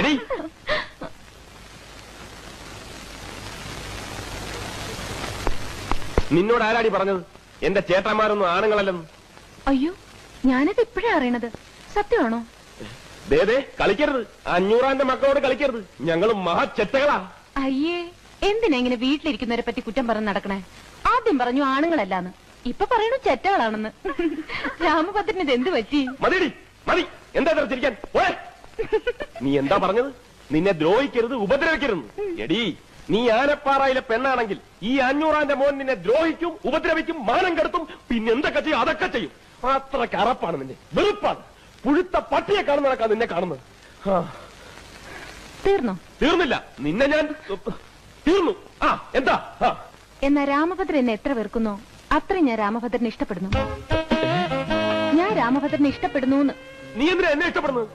എടി നിന്നോട് ആരാടി പറഞ്ഞത് എന്റെ ചേട്ടന്മാരൊന്നും ആണുങ്ങളല്ലെന്ന്? അയ്യോ, ഞാനത് ഇപ്പോഴാ അറിയണത്. സത്യമാണോ? ദേ കളിക്കരുത്, 500 മക്കളോട് കളിക്കരുത്. ഞങ്ങൾ മഹാചെറ്റകളാ. അയ്യേ, എന്തിനാ ഇങ്ങനെ വീട്ടിലിരിക്കുന്നവരെ പറ്റി കുറ്റം പറഞ്ഞ് നടക്കണേ? ആദ്യം പറഞ്ഞു ആണുങ്ങളല്ലാന്ന്, ഇപ്പൊ പറയണു ചെറ്റകളാണെന്ന്. രാമഭദ്രന് ഇത് എന്ത് പറ്റി? മതിയടി, മതി. എന്താ ചിരിക്കാൻ? നീ എന്താ പറഞ്ഞത്? നിന്നെ ദ്രോഹിക്കരുത്, ഉപദ്രവിക്കരുത്. എടി, നീ ആനപ്പാറയിലെ പെണ്ണാണെങ്കിൽ ഈ 500 മോൻ നിന്നെ ദ്രോഹിക്കും, ഉപദ്രവിക്കും, മാനം കെടുത്തും, പിന്നെ എന്തൊക്കെ ചെയ്യും? അതൊക്കെ ചെയ്യും. അത്രയ്ക്ക് അറപ്പാണ് നിന്നെ, വെറുപ്പാണ്. പുഴുത്ത പട്ടിയെ കാണുന്നതൊക്കെ നിന്നെ കാണുന്നത്. തീർന്നോ? തീർന്നില്ല, നിന്നെ ഞാൻ തീർന്നു. എന്താ? എന്നാ രാമഭദ്രൻ എന്നെ എത്ര വെറുക്കുന്നോ അത്രയും ഞാൻ രാമഭദ്രനെ ഇഷ്ടപ്പെടുന്നു. ഞാൻ രാമഭദ്രനെ ഇഷ്ടപ്പെടുന്നു. നീ എന്തിനാ എന്നെ ഇഷ്ടപ്പെടുന്നത്?